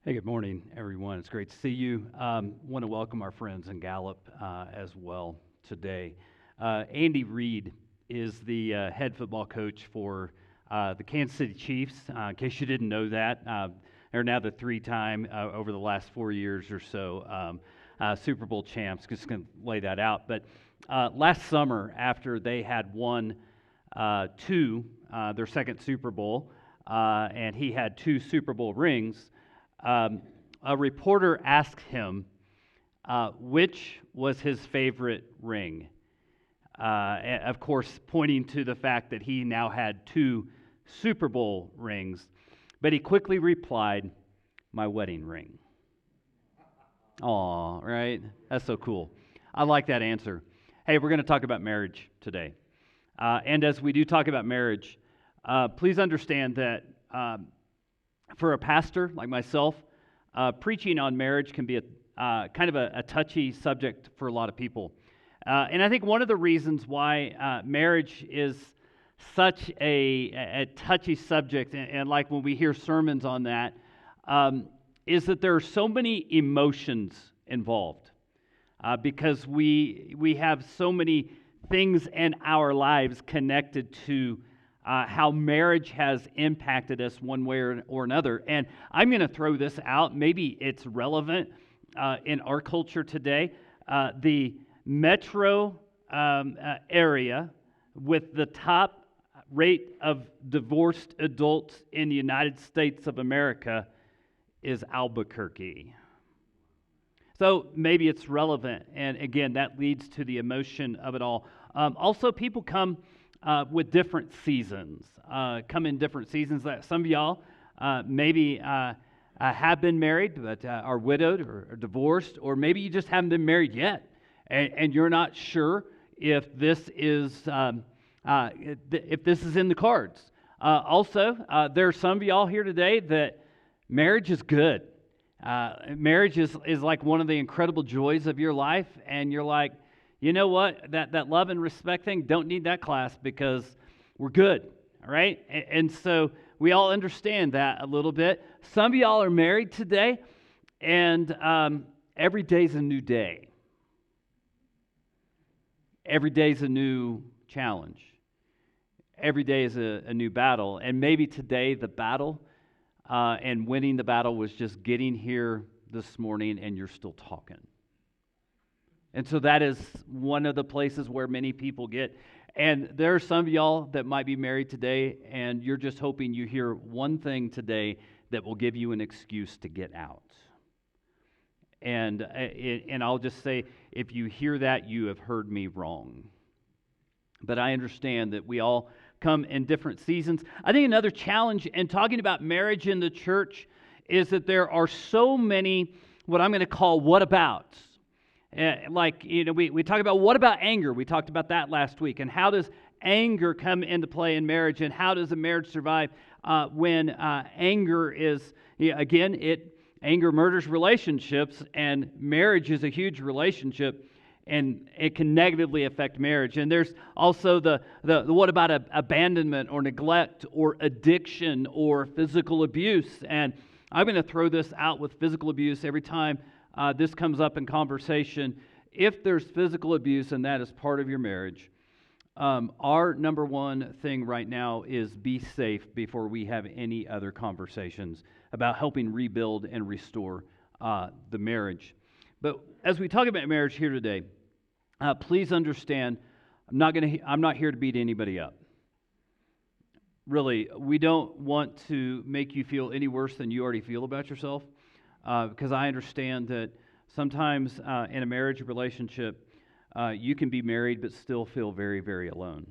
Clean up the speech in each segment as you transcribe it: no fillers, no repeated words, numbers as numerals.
Hey, good morning, everyone. It's great to see you. Want to welcome our friends in Gallup as well today. Andy Reid is the head football coach for the Kansas City Chiefs. In case you didn't know that, they're now the three-time over the last 4 years or so Super Bowl champs. Just going to lay that out. But last summer, after they had won their second Super Bowl, and he had two Super Bowl rings. A reporter asked him which was his favorite ring. Of course, pointing to the fact that he now had two Super Bowl rings. But he quickly replied, "My wedding ring." Aw, right? That's so cool. I like that answer. Hey, we're going to talk about marriage today. And as we do talk about marriage, please understand that for a pastor like myself, preaching on marriage can be a kind of a touchy subject for a lot of people. And I think one of the reasons why marriage is such a touchy subject, and like when we hear sermons on that, is that there are so many emotions involved. Because we have so many things in our lives connected to how marriage has impacted us one way or another. And I'm going to throw this out. Maybe it's relevant in our culture today. The metro area with the top rate of divorced adults in the United States of America is Albuquerque. So maybe it's relevant. And again, that leads to the emotion of it all. Also, people come with different seasons, come in different seasons. Some of y'all maybe have been married, but are widowed or divorced, or maybe you just haven't been married yet, and you're not sure if this is in the cards. Also, there are some of y'all here today that marriage is good. Marriage is like one of the incredible joys of your life, and you're like, you know what? That love and respect thing, don't need that class because we're good, all right? And so we all understand that a little bit. Some of y'all are married today, and every day's a new day. Every day's a new challenge. Every day is a new battle. And maybe today the battle and winning the battle was just getting here this morning and you're still talking. And so that is one of the places where many people get. And there are some of y'all that might be married today, and you're just hoping you hear one thing today that will give you an excuse to get out. And I'll just say, if you hear that, you have heard me wrong. But I understand that we all come in different seasons. I think another challenge in talking about marriage in the church is that there are so many, what I'm going to call whatabouts. We talk about what about anger? We talked about that last week. And how does anger come into play in marriage? And how does a marriage survive when anger is, anger murders relationships, and marriage is a huge relationship, and it can negatively affect marriage. And there's also the what about abandonment or neglect or addiction or physical abuse? And I'm going to throw this out with physical abuse every time this comes up in conversation. If there's physical abuse and that is part of your marriage, our number one thing right now is be safe before we have any other conversations about helping rebuild and restore the marriage. But as we talk about marriage here today, please understand, I'm not here to beat anybody up. Really, we don't want to make you feel any worse than you already feel about yourself. Because I understand that sometimes in a marriage relationship, you can be married but still feel very, very alone.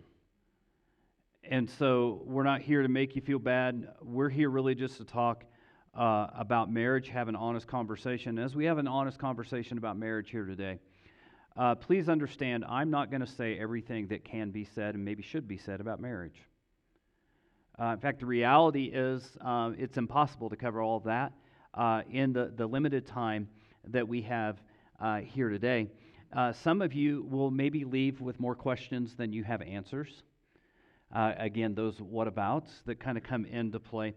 And so we're not here to make you feel bad. We're here really just to talk about marriage, have an honest conversation. As we have an honest conversation about marriage here today, please understand, I'm not going to say everything that can be said and maybe should be said about marriage. In fact, the reality is it's impossible to cover all of that in the limited time that we have here today. Some of you will maybe leave with more questions than you have answers. Again, those whatabouts that kind of come into play.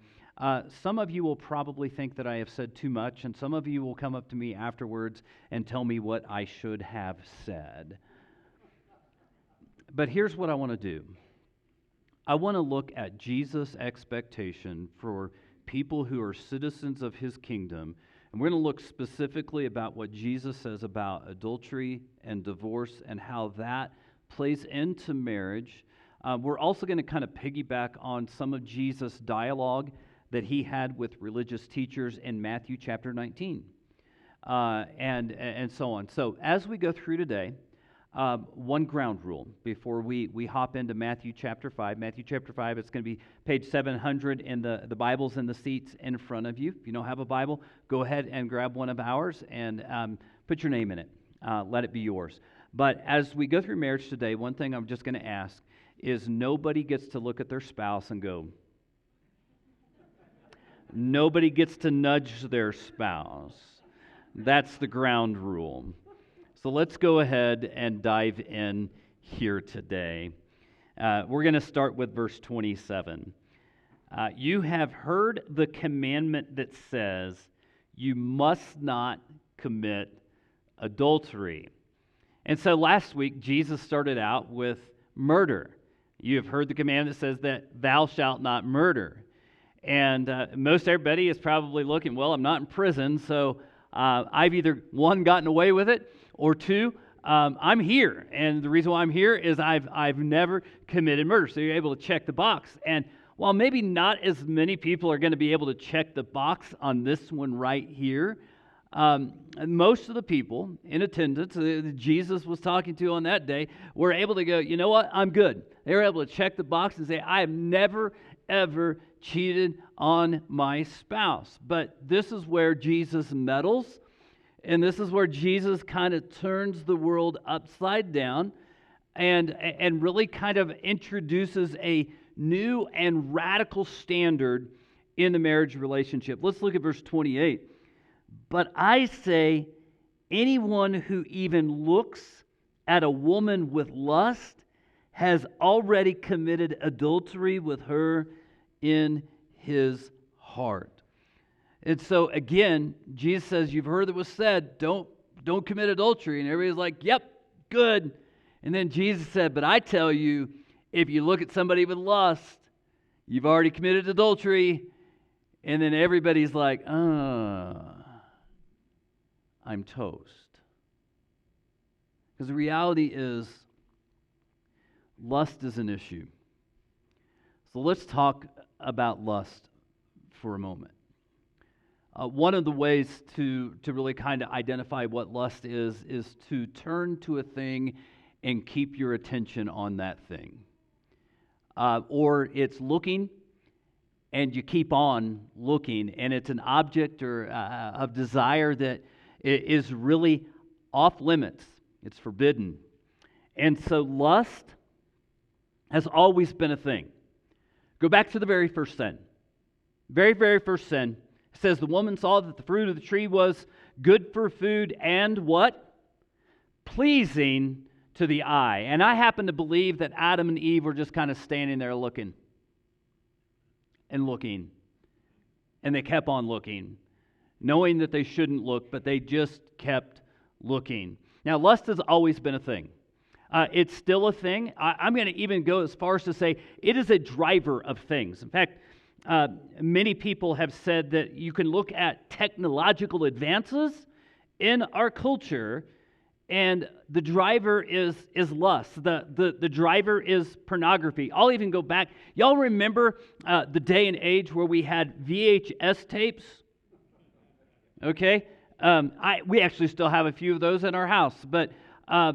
Some of you will probably think that I have said too much, and some of you will come up to me afterwards and tell me what I should have said. But here's what I want to do. I want to look at Jesus' expectation for people who are citizens of his kingdom. And we're going to look specifically about what Jesus says about adultery and divorce and how that plays into marriage. We're also going to kind of piggyback on some of Jesus' dialogue that he had with religious teachers in Matthew chapter 19, and so on. So as we go through today, one ground rule before we hop into Matthew chapter 5. Matthew chapter 5, it's going to be page 700 in the Bibles in the seats in front of you. If you don't have a Bible, go ahead and grab one of ours and put your name in it. Let it be yours. But as we go through marriage today, one thing I'm just going to ask is nobody gets to look at their spouse and go, nobody gets to nudge their spouse. That's the ground rule. So let's go ahead and dive in here today. We're going to start with verse 27. You have heard the commandment that says, you must not commit adultery. And so last week, Jesus started out with murder. You have heard the commandment that says that thou shalt not murder. And most everybody is probably looking, well, I'm not in prison, so I've either, one, gotten away with it, or two, I'm here. And the reason why I'm here is I've never committed murder. So you're able to check the box. And while maybe not as many people are going to be able to check the box on this one right here, most of the people in attendance that Jesus was talking to on that day were able to go, you know what, I'm good. They were able to check the box and say, I have never, ever cheated on my spouse. But this is where Jesus meddles, and this is where Jesus kind of turns the world upside down and really kind of introduces a new and radical standard in the marriage relationship. Let's look at verse 28. But I say, anyone who even looks at a woman with lust has already committed adultery with her in his heart. And so again, Jesus says, you've heard that was said, don't commit adultery. And everybody's like, yep, good. And then Jesus said, but I tell you, if you look at somebody with lust, you've already committed adultery. And then everybody's like, I'm toast. Because the reality is, lust is an issue. So let's talk about lust for a moment. One of the ways to really kind of identify what lust is to turn to a thing and keep your attention on that thing. Or it's looking and you keep on looking, and it's an object or of desire that is really off limits. It's forbidden. And so lust has always been a thing. Go back to the very first sin. Very, very first sin. It says the woman saw that the fruit of the tree was good for food and what? Pleasing to the eye. And I happen to believe that Adam and Eve were just kind of standing there looking and looking. And they kept on looking, knowing that they shouldn't look, but they just kept looking. Now, lust has always been a thing. It's still a thing. I'm going to even go as far as to say it is a driver of things. In fact, many people have said that you can look at technological advances in our culture, and the driver is lust. The driver is pornography. I'll even go back. Y'all remember the day and age where we had VHS tapes? Okay? We actually still have a few of those in our house, but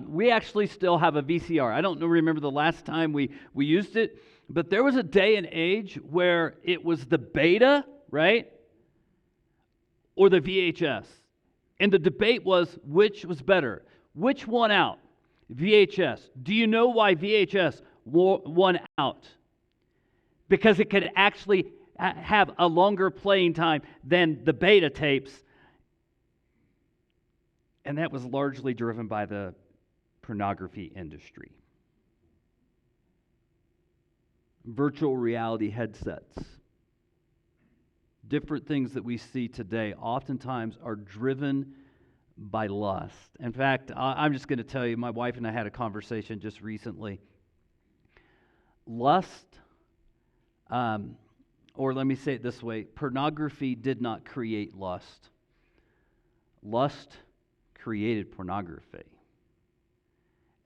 we actually still have a VCR. I don't remember the last time we used it, but there was a day and age where it was the beta, right? Or the VHS. And the debate was which was better. Which won out? VHS. Do you know why VHS won out? Because it could actually have a longer playing time than the beta tapes. And that was largely driven by the pornography industry. Virtual reality headsets. different things that we see today oftentimes are driven by lust. In fact, I'm just going to tell you, my wife and I had a conversation just recently. Lust, or let me say it this way, pornography did not create lust. Lust created pornography.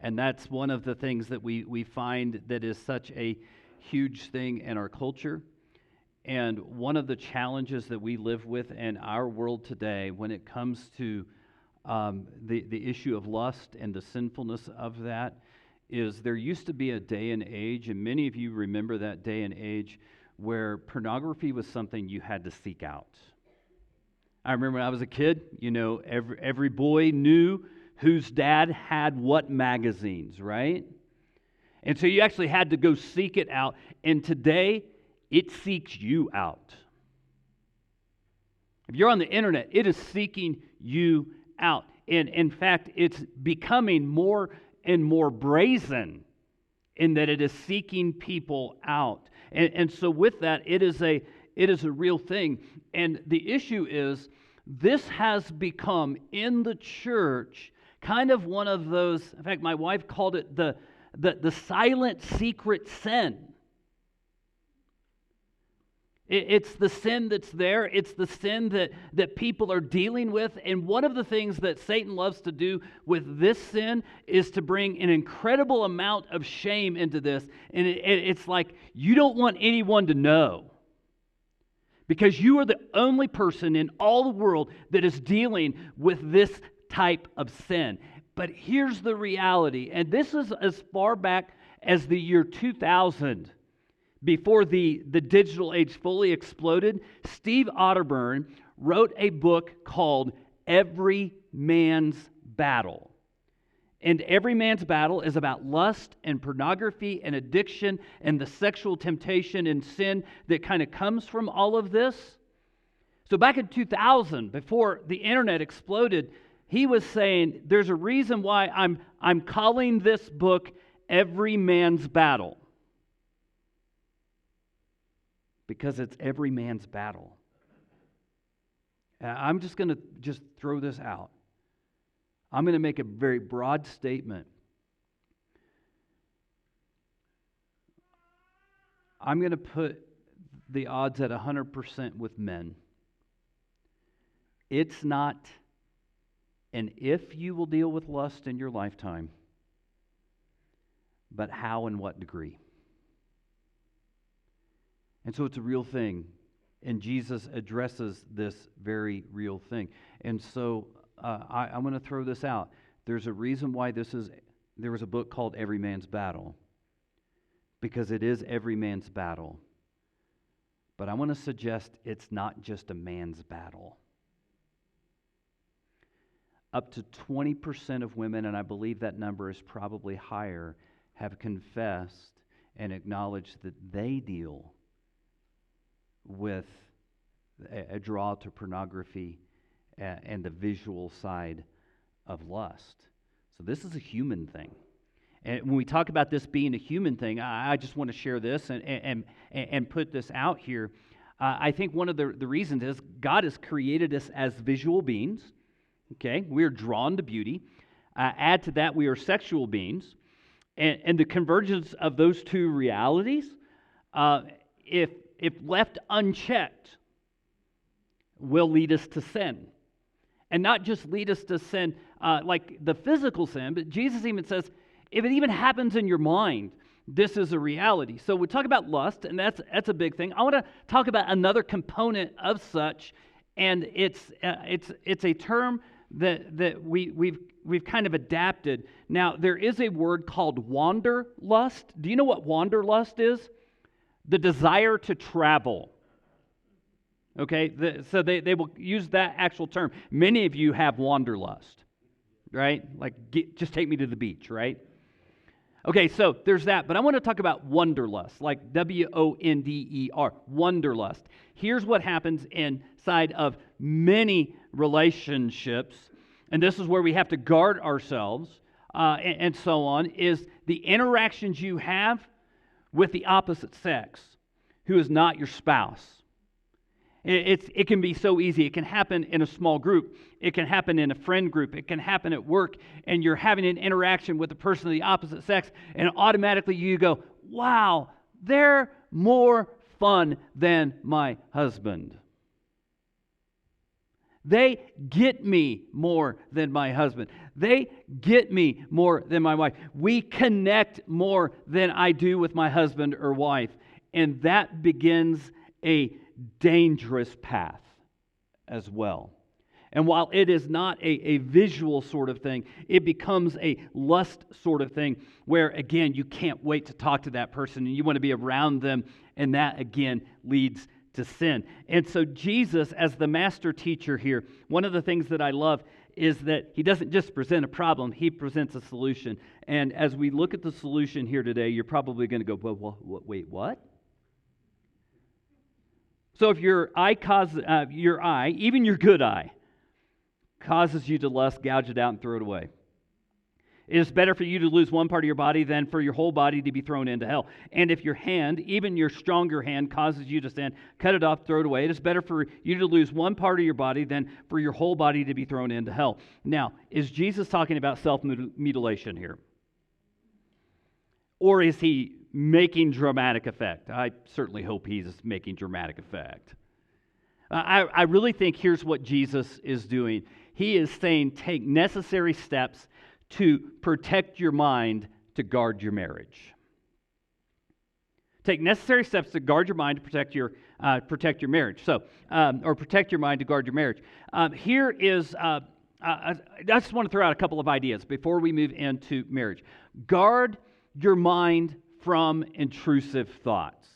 And that's one of the things that we find that is such a huge thing in our culture. And one of the challenges that we live with in our world today when it comes to the issue of lust and the sinfulness of that is there used to be a day and age, and many of you remember that day and age, where pornography was something you had to seek out. I remember when I was a kid, every boy knew whose dad had what magazines, right? And so you actually had to go seek it out. And today, it seeks you out. If you're on the internet, it is seeking you out. And in fact, it's becoming more and more brazen in that it is seeking people out. And so with that, it is a real thing. And the issue is, this has become in the church kind of one of those, in fact, my wife called it the silent secret sin. It's the sin that's there. It's the sin that people are dealing with. And one of the things that Satan loves to do with this sin is to bring an incredible amount of shame into this. And it's like you don't want anyone to know, because you are the only person in all the world that is dealing with this type of sin. But here's the reality, and this is as far back as the year 2000. Before the digital age fully exploded, Steve Otterburn wrote a book called Every Man's Battle. And Every Man's Battle is about lust and pornography and addiction and the sexual temptation and sin that kind of comes from all of this. So back in 2000, before the internet exploded, he was saying there's a reason why I'm calling this book Every Man's Battle. Because it's every man's battle. I'm just going to throw this out. I'm going to make a very broad statement. I'm going to put the odds at 100% with men. It's not an if you will deal with lust in your lifetime, but how and what degree. And so it's a real thing, and Jesus addresses this very real thing. And so I'm going to throw this out. There's a reason why there was a book called Every Man's Battle, because it is every man's battle. But I want to suggest it's not just a man's battle. Up to 20% of women, and I believe that number is probably higher, have confessed and acknowledged that they deal with a draw to pornography and the visual side of lust. So this is a human thing. And when we talk about this being a human thing, I just want to share this and put this out here. I think one of the reasons is God has created us as visual beings. Okay, we are drawn to beauty. Add to that, we are sexual beings. And the convergence of those two realities, if left unchecked, will lead us to sin. And not just lead us to sin like the physical sin, but Jesus even says, if it even happens in your mind, this is a reality. So we talk about lust, and that's a big thing. I want to talk about another component of such, and it's a term that we've kind of adapted. Now, there is a word called wanderlust. Do you know what wanderlust is? The desire to travel. Okay, so they will use that actual term. Many of you have wanderlust, right? Like, just take me to the beach, right? Okay, so there's that. But I want to talk about wanderlust, like W-O-N-D-E-R, wanderlust. Here's what happens inside of many relationships, and this is where we have to guard ourselves and so on, is the interactions you have with the opposite sex, who is not your spouse. It can be so easy. It can happen in a small group. It can happen in a friend group. It can happen at work, and you're having an interaction with a person of the opposite sex, and automatically you go, wow, they're more fun than my husband. They get me more than my husband. They get me more than my wife. We connect more than I do with my husband or wife. And that begins a dangerous path as well. And while it is not a visual sort of thing, it becomes a lust sort of thing where, again, you can't wait to talk to that person and you want to be around them. And that, again, leads to sin. And so Jesus, as the master teacher here, one of the things that I love is that he doesn't just present a problem, he presents a solution. And as we look at the solution here today, you're probably going to go, well, wait, what? So if your eye, even your good eye, causes you to lust, gouge it out and throw it away. It is better for you to lose one part of your body than for your whole body to be thrown into hell. And if your hand, even your stronger hand, causes you to sin, cut it off, throw it away. It is better for you to lose one part of your body than for your whole body to be thrown into hell. Now, is Jesus talking about self-mutilation here? Or is he making dramatic effect? I certainly hope he's making dramatic effect. I really think here's what Jesus is doing. He is saying take necessary steps to protect your mind, to guard your marriage. Take necessary steps to guard your mind to protect your marriage. So, or protect your mind to guard your marriage. Here is, I just want to throw out a couple of ideas before we move into marriage. Guard your mind from intrusive thoughts.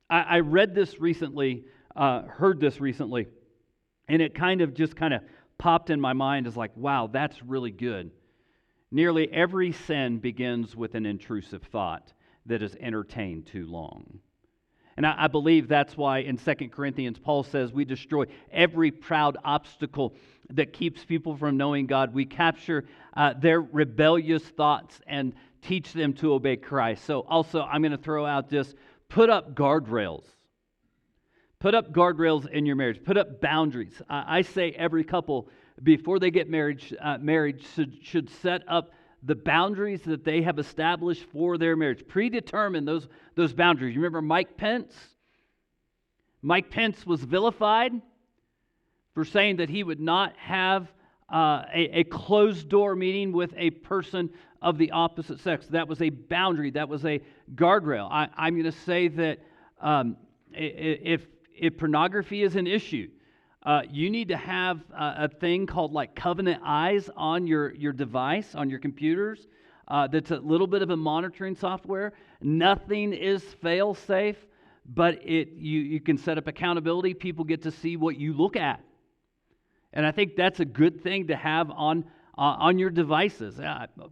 I read this recently, heard this recently, and it kind of popped in my mind as like, wow, that's really good. Nearly every sin begins with an intrusive thought that is entertained too long. And I believe that's why in 2 Corinthians, Paul says we destroy every proud obstacle that keeps people from knowing God. We capture their rebellious thoughts and teach them to obey Christ. So also, I'm going to throw out this, put up guardrails. Put up guardrails in your marriage. Put up boundaries. I say every couple, before they get married, should set up the boundaries that they have established for their marriage. Predetermine those boundaries. You remember Mike Pence? Mike Pence was vilified for saying that he would not have a closed-door meeting with a person of the opposite sex. That was a boundary. That was a guardrail. I'm going to say that if pornography is an issue, you need to have a thing called like Covenant Eyes on your device, on your computers. That's a little bit of a monitoring software. Nothing is fail-safe, but you can set up accountability. People get to see what you look at. And I think that's a good thing to have on your devices.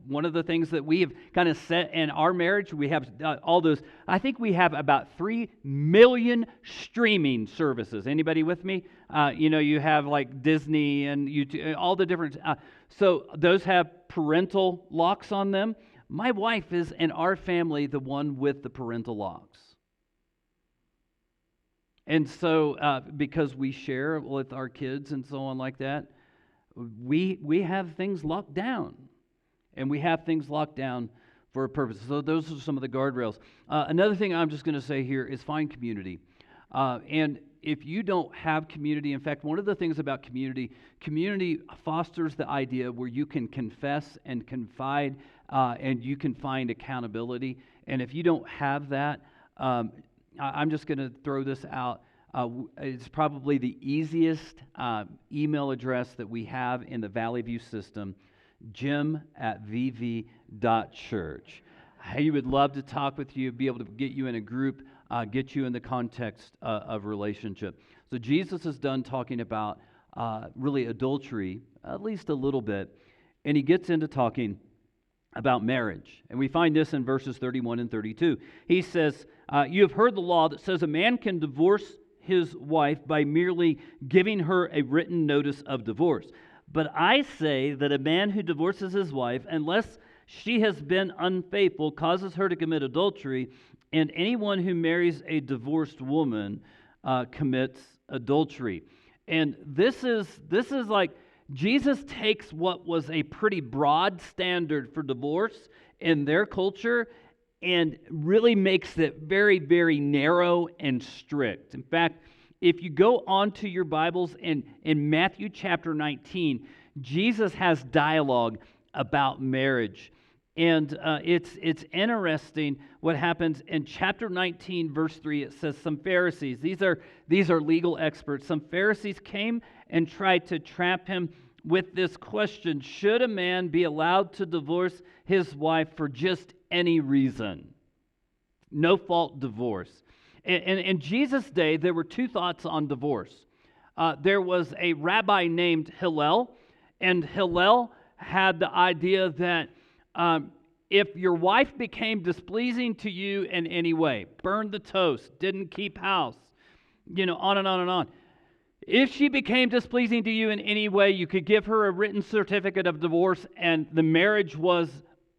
One of the things that we have kind of set in our marriage, we have all those. I think we have about 3 million streaming services. Anybody with me? You have like Disney and YouTube, all the different. So those have parental locks on them. My wife is in our family the one with the parental locks. And so because we share with our kids and so on like that, we have things locked down, and we have things locked down for a purpose. So those are some of the guardrails. Another thing I'm just going to say here is find community. And if you don't have community, in fact, one of the things about community fosters the idea where you can confess and confide, and you can find accountability. And if you don't have that, I'm just going to throw this out. It's probably the easiest email address that we have in the Valley View system, jim@vv.church. He would love to talk with you, be able to get you in a group, get you in the context of relationship. So Jesus is done talking about really adultery, at least a little bit, and he gets into talking about marriage. And we find this in verses 31 and 32. He says, you have heard the law that says a man can divorce his wife by merely giving her a written notice of divorce. But I say that a man who divorces his wife, unless she has been unfaithful, causes her to commit adultery, and anyone who marries a divorced woman commits adultery. And this is like Jesus takes what was a pretty broad standard for divorce in their culture and really makes it very, very narrow and strict. In fact, if you go on to your Bibles in Matthew chapter 19, Jesus has dialogue about marriage. And it's interesting what happens in chapter 19, verse 3. It says some Pharisees, these are legal experts, some Pharisees came and tried to trap him with this question: should a man be allowed to divorce his wife for just any reason? No fault divorce. In Jesus' day, there were two thoughts on divorce. There was a rabbi named Hillel, and Hillel had the idea that if your wife became displeasing to you in any way, burned the toast, didn't keep house, on and on and on. If she became displeasing to you in any way, you could give her a written certificate of divorce and the marriage was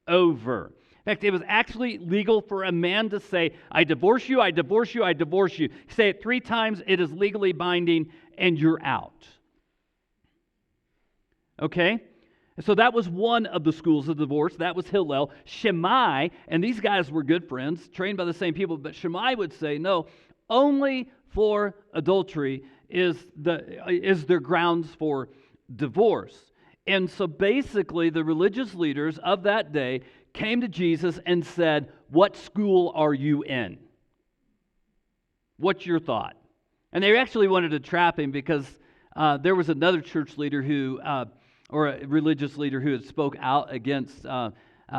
over. In fact, it was actually legal for a man to say, I divorce you, I divorce you, I divorce you. Say it 3 times, it is legally binding, and you're out. Okay? So that was one of the schools of divorce. That was Hillel. Shammai, and these guys were good friends, trained by the same people, but Shammai would say, no, only for adultery is there grounds for divorce. And so basically the religious leaders of that day came to Jesus and said, what school are you in? What's your thought? And they actually wanted to trap him because there was another church leader or a religious leader who had spoke out against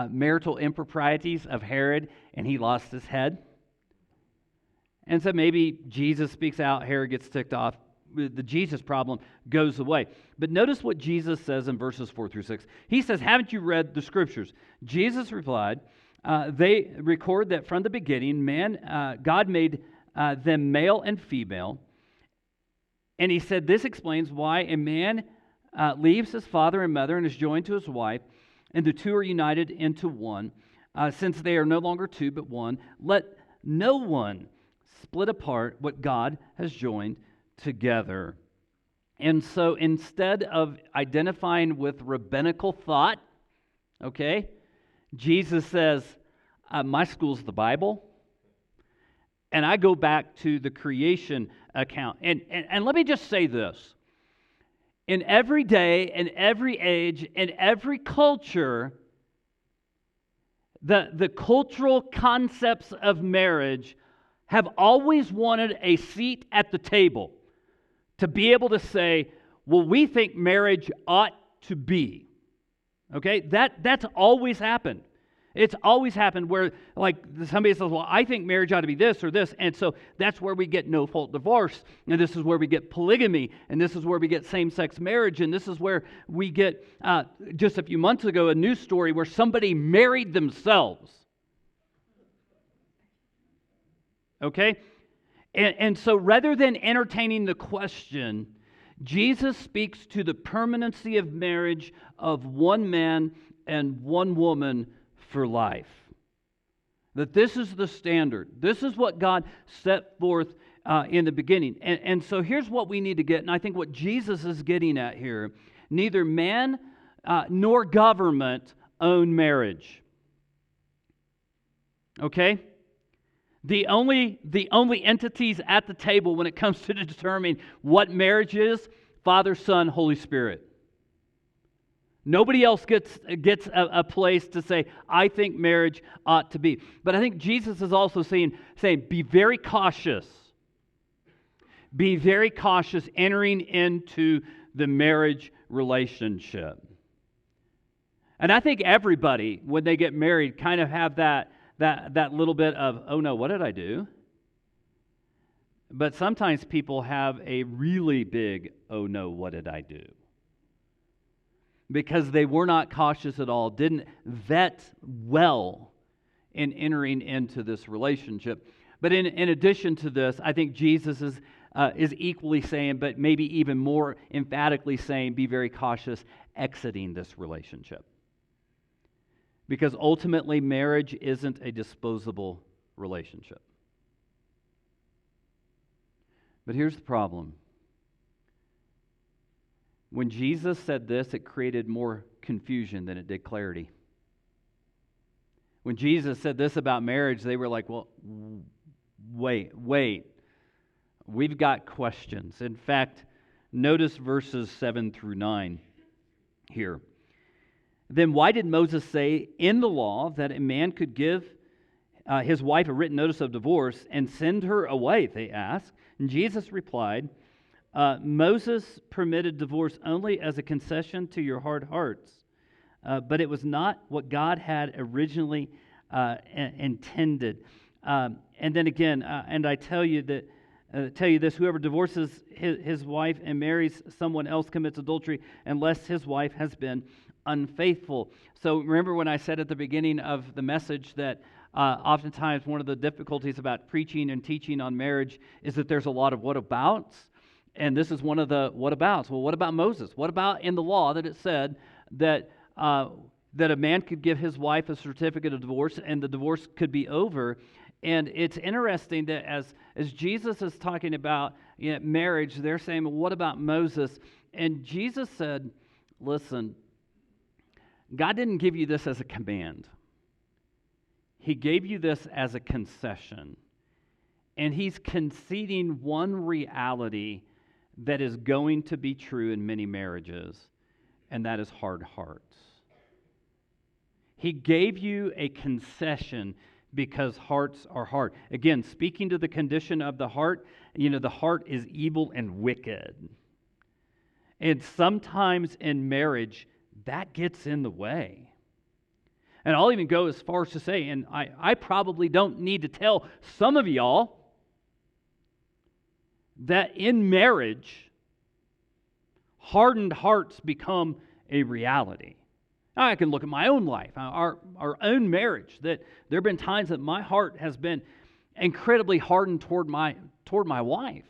marital improprieties of Herod, and he lost his head. And so maybe Jesus speaks out, Herod gets ticked off, the Jesus problem goes away. But notice what Jesus says in verses 4 through 6. He says, haven't you read the scriptures? Jesus replied, they record that from the beginning, God made them male and female. And he said, this explains why a man leaves his father and mother and is joined to his wife, and the two are united into one. Since they are no longer two but one, let no one split apart what God has joined together. And so instead of identifying with rabbinical thought, okay, Jesus says, my school's the Bible, and I go back to the creation account. And let me just say this. In every day, in every age, in every culture, the cultural concepts of marriage have always wanted a seat at the table to be able to say, well, we think marriage ought to be. Okay? That's always happened. It's always happened where, like, somebody says, well, I think marriage ought to be this or this, and so that's where we get no-fault divorce, and this is where we get polygamy, and this is where we get same-sex marriage, and this is where we get, just a few months ago, a news story where somebody married themselves. Okay? And so rather than entertaining the question, Jesus speaks to the permanency of marriage of one man and one woman for life. That this is the standard. This is what God set forth in the beginning. And so here's what we need to get, and I think what Jesus is getting at here: neither man nor government own marriage. Okay? The only entities at the table when it comes to determining what marriage is, Father, Son, Holy Spirit. Nobody else gets a place to say, I think marriage ought to be. But I think Jesus is also saying, be very cautious. Be very cautious entering into the marriage relationship. And I think everybody, when they get married, kind of have that little bit of, oh no, what did I do? But sometimes people have a really big, oh no, what did I do? Because they were not cautious at all, didn't vet well in entering into this relationship. But in addition to this, I think Jesus is equally saying, but maybe even more emphatically saying, be very cautious exiting this relationship. Because ultimately, marriage isn't a disposable relationship. But here's the problem. When Jesus said this, it created more confusion than it did clarity. When Jesus said this about marriage, they were like, well, wait. We've got questions. In fact, notice verses 7 through 9 here. Then why did Moses say in the law that a man could give his wife a written notice of divorce and send her away, they asked. And Jesus replied, Moses permitted divorce only as a concession to your hard hearts, but it was not what God had originally intended. And then again, and I tell you this: whoever divorces his wife and marries someone else commits adultery, unless his wife has been unfaithful. So remember when I said at the beginning of the message that oftentimes one of the difficulties about preaching and teaching on marriage is that there's a lot of whatabouts. And this is one of the whatabouts. Well, what about Moses? What about in the law that it said that a man could give his wife a certificate of divorce and the divorce could be over? And it's interesting that as Jesus is talking about marriage, they're saying, well, what about Moses? And Jesus said, listen, God didn't give you this as a command. He gave you this as a concession. And he's conceding one reality that is going to be true in many marriages, and that is hard hearts. He gave you a concession because hearts are hard. Again, speaking to the condition of the heart, the heart is evil and wicked. And sometimes in marriage, that gets in the way. And I'll even go as far as to say, and I probably don't need to tell some of y'all that in marriage, hardened hearts become a reality. Now, I can look at my own life, our own marriage, that there have been times that my heart has been incredibly hardened toward my wife.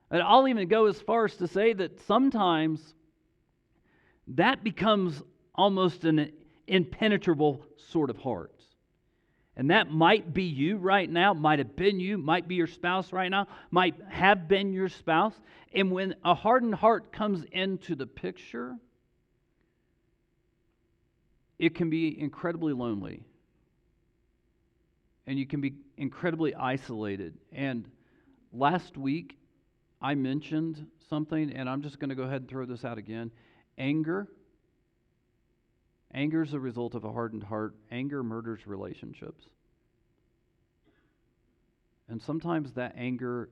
And I'll even go as far as to say that sometimes that becomes almost an impenetrable sort of heart. And that might be you right now, might have been you, might be your spouse right now, might have been your spouse. And when a hardened heart comes into the picture, it can be incredibly lonely. And you can be incredibly isolated. And last week, I mentioned something, and I'm just going to go ahead and throw this out again. Anger. Anger is a result of a hardened heart. Anger murders relationships. And sometimes that anger,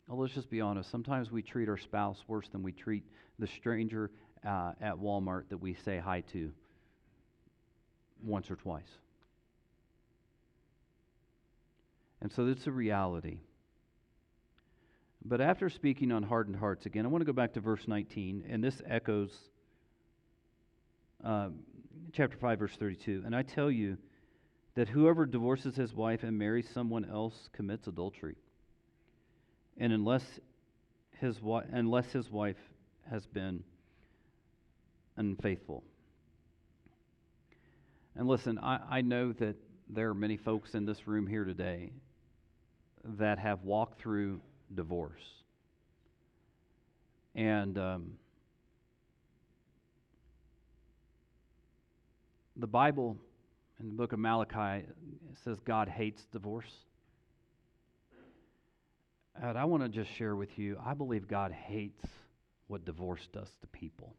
let's just be honest, sometimes we treat our spouse worse than we treat the stranger at Walmart that we say hi to once or twice. And so it's a reality. But after speaking on hardened hearts again, I want to go back to verse 19, and this echoes chapter 5, verse 32. And I tell you that whoever divorces his wife and marries someone else commits adultery. And unless his wife has been unfaithful. And listen, I know that there are many folks in this room here today that have walked through divorce. And the Bible, in the book of Malachi, it says God hates divorce. And I want to just share with you, I believe God hates what divorce does to people.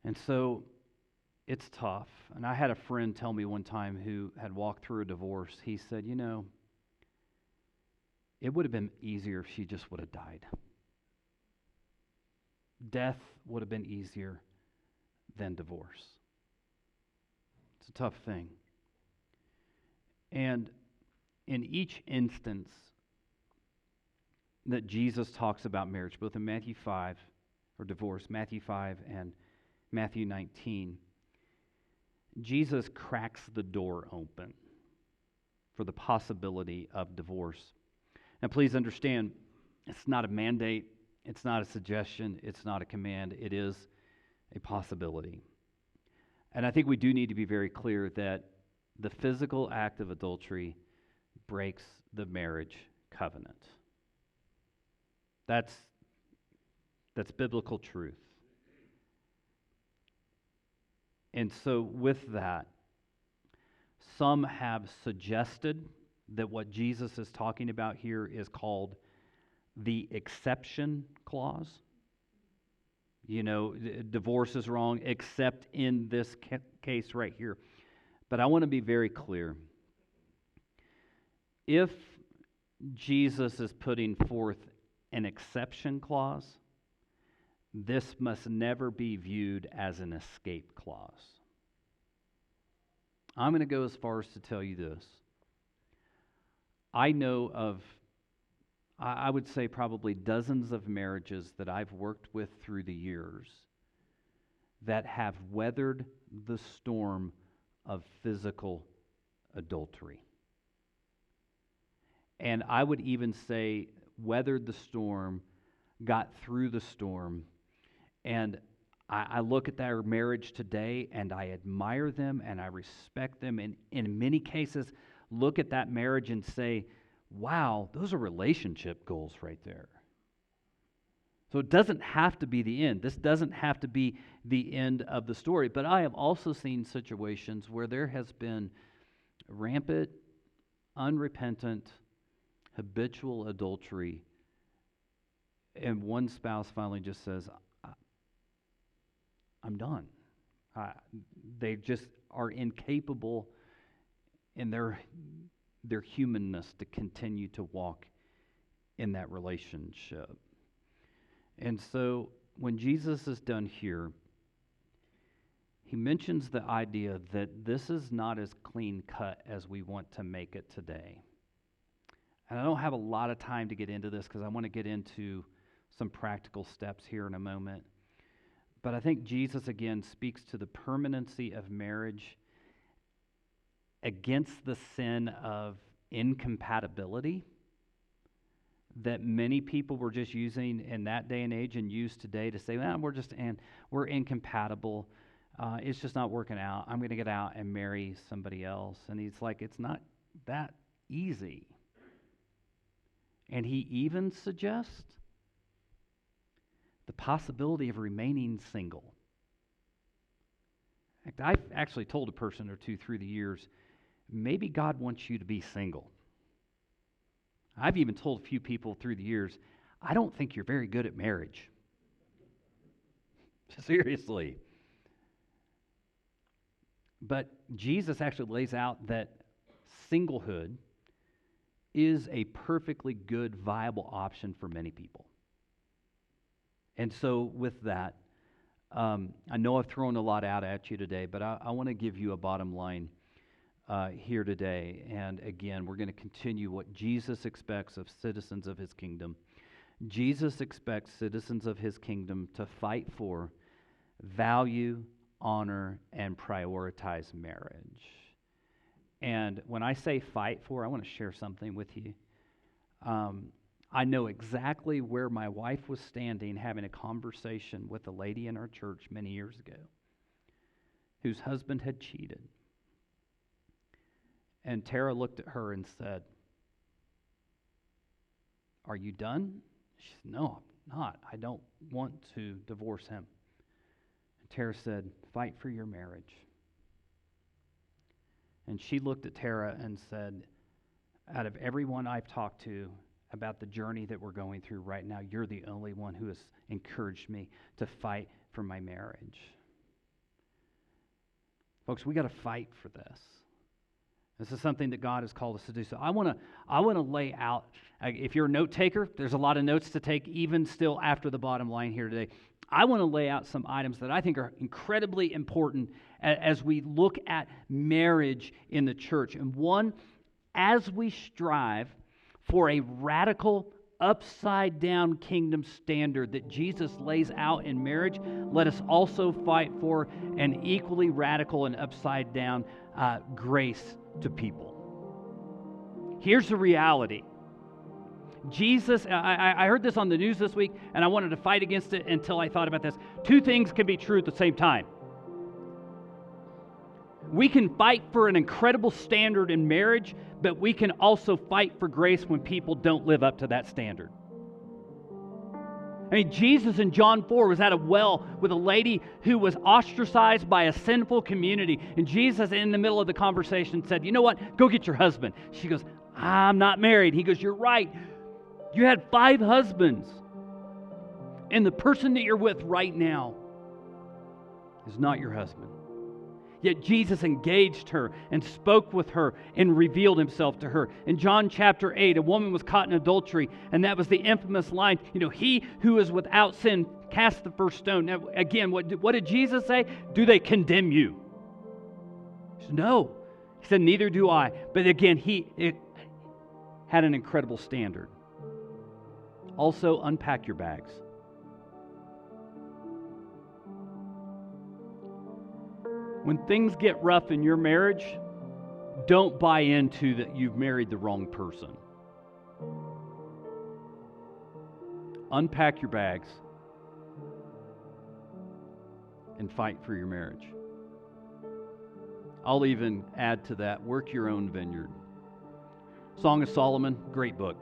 And so it's tough. And I had a friend tell me one time who had walked through a divorce. He said, it would have been easier if she just would have died. Death would have been easier than divorce. It's a tough thing. And in each instance that Jesus talks about marriage, both in Matthew 5, or divorce, Matthew 5 and Matthew 19, Jesus cracks the door open for the possibility of divorce. And please understand, it's not a mandate, it's not a suggestion, it's not a command, it is a possibility. And I think we do need to be very clear that the physical act of adultery breaks the marriage covenant. That's biblical truth. And so with that, some have suggested that what Jesus is talking about here is called the exception clause. You know, divorce is wrong except in this case right here. But I want to be very clear. If Jesus is putting forth an exception clause, this must never be viewed as an escape clause. I'm going to go as far as to tell you this. I know of, I would say probably dozens of marriages that I've worked with through the years that have weathered the storm of physical adultery. And I would even say weathered the storm, got through the storm, and I look at their marriage today and I admire them and I respect them, and in many cases look at that marriage and say, wow, those are relationship goals right there. So it doesn't have to be the end. This doesn't have to be the end of the story. But I have also seen situations where there has been rampant, unrepentant, habitual adultery, and one spouse finally just says, I'm done. They just are incapable in their humanness to continue to walk in that relationship. And so when Jesus is done here, he mentions the idea that this is not as clean cut as we want to make it today. And I don't have a lot of time to get into this because I want to get into some practical steps here in a moment. But I think Jesus, again, speaks to the permanency of marriage against the sin of incompatibility that many people were just using in that day and age and use today to say, well, we're incompatible. It's just not working out. I'm going to get out and marry somebody else. And he's like, it's not that easy. And he even suggests the possibility of remaining single. In fact, I've actually told a person or two through the years, maybe God wants you to be single. I've even told a few people through the years, I don't think you're very good at marriage. Seriously. But Jesus actually lays out that singlehood is a perfectly good, viable option for many people. And so with that, I know I've thrown a lot out at you today, but I want to give you a bottom line here today. And again, we're going to continue what Jesus expects of citizens of his kingdom. Jesus expects citizens of his kingdom to fight for, value, honor, and prioritize marriage. And when I say fight for, I want to share something with you. I know exactly where my wife was standing having a conversation with a lady in our church many years ago whose husband had cheated. And Tara looked at her and said, "Are you done?" She said, "No, I'm not. I don't want to divorce him." And Tara said, "Fight for your marriage." And she looked at Tara and said, "Out of everyone I've talked to about the journey that we're going through right now, you're the only one who has encouraged me to fight for my marriage." Folks, we got to fight for this. This is something that God has called us to do. So I want to lay out, if you're a note taker, there's a lot of notes to take even still after the bottom line here today. I want to lay out some items that I think are incredibly important as we look at marriage in the church. And one, as we strive for a radical, upside-down kingdom standard that Jesus lays out in marriage, let us also fight for an equally radical and upside-down grace to people. Here's the reality. Jesus, I heard this on the news this week, and I wanted to fight against it until I thought about this. Two things can be true at the same time. We can fight for an incredible standard in marriage, but we can also fight for grace when people don't live up to that standard. I mean, Jesus in John 4 was at a well with a lady who was ostracized by a sinful community. And Jesus, in the middle of the conversation, said, "You know what? Go get your husband." She goes, "I'm not married." He goes, "You're right. You had 5 husbands. And the person that you're with right now is not your husband." Yet Jesus engaged her and spoke with her and revealed himself to her. In John chapter 8, a woman was caught in adultery, and that was the infamous line, "He who is without sin cast the first stone." Now, again, what did Jesus say? Do they condemn you? He said, no. He said, neither do I. But again, it had an incredible standard. Also, unpack your bags. When things get rough in your marriage, don't buy into that you've married the wrong person. Unpack your bags and fight for your marriage. I'll even add to that, work your own vineyard. Song of Solomon, great book.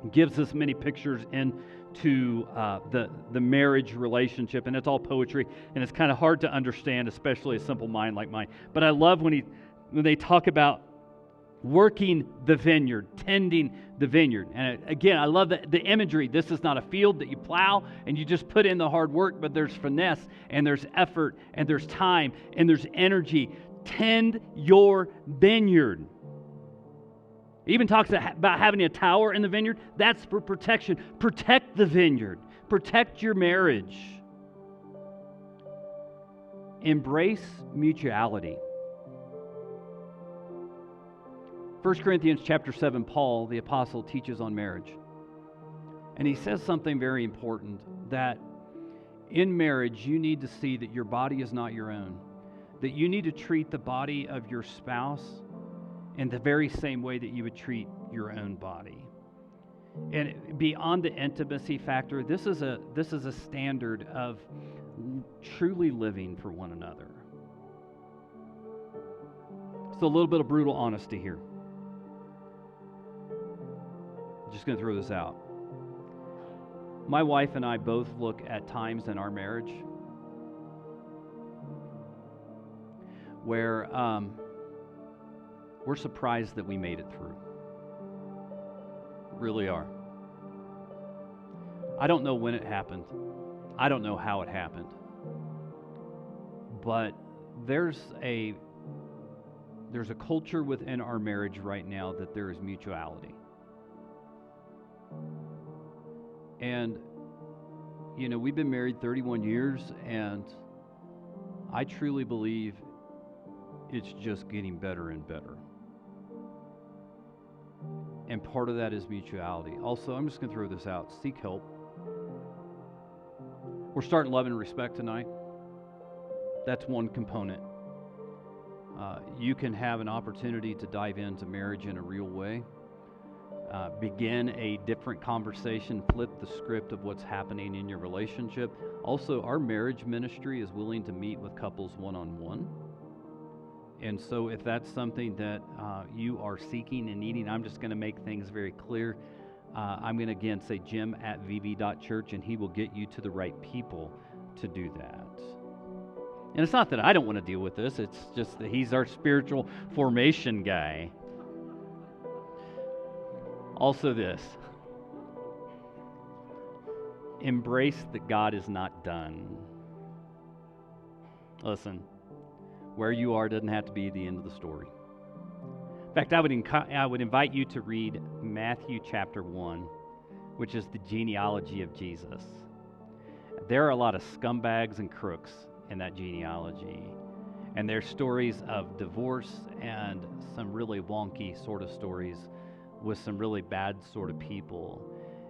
It gives us many pictures into the marriage relationship, and it's all poetry, and it's kind of hard to understand, especially a simple mind like mine. But I love when they talk about working the vineyard, tending the vineyard. And again, I love the imagery. This is not a field that you plow and you just put in the hard work, but there's finesse and there's effort and there's time and there's energy. Tend your vineyard. It even talks about having a tower in the vineyard. That's for protection. Protect the vineyard. Protect your marriage. Embrace mutuality. 1 Corinthians chapter 7, Paul, the apostle, teaches on marriage. And he says something very important, that in marriage you need to see that your body is not your own. That you need to treat the body of your spouse in the very same way that you would treat your own body. And beyond the intimacy factor, this is a standard of truly living for one another. So a little bit of brutal honesty here. I'm just going to throw this out. My wife and I both look at times in our marriage where we're surprised that we made it through. Really are. I don't know when it happened. I don't know how it happened. But there's a culture within our marriage right now that there is mutuality. And, we've been married 31 years, and I truly believe it's just getting better and better. And part of that is mutuality. Also, I'm just going to throw this out. Seek help. We're starting Love and Respect tonight. That's one component. You can have an opportunity to dive into marriage in a real way. Begin a different conversation. Flip the script of what's happening in your relationship. Also, our marriage ministry is willing to meet with couples one-on-one. And so if that's something that you are seeking and needing, I'm just going to make things very clear. I'm going to again say jim@vv.church, and he will get you to the right people to do that. And it's not that I don't want to deal with this. It's just that he's our spiritual formation guy. Also this. Embrace that God is not done. Listen. Where you are doesn't have to be the end of the story. In fact, I would invite you to read Matthew chapter 1, which is the genealogy of Jesus. There are a lot of scumbags and crooks in that genealogy. And there's stories of divorce and some really wonky sort of stories with some really bad sort of people.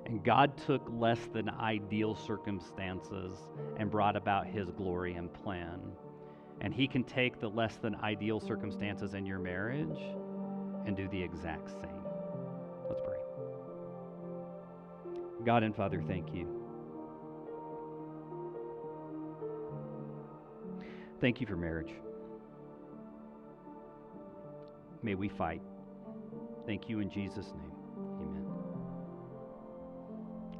And God took less than ideal circumstances and brought about his glory and plan. And he can take the less than ideal circumstances in your marriage and do the exact same. Let's pray. God and Father, thank you. Thank you for marriage. May we fight. Thank you in Jesus' name.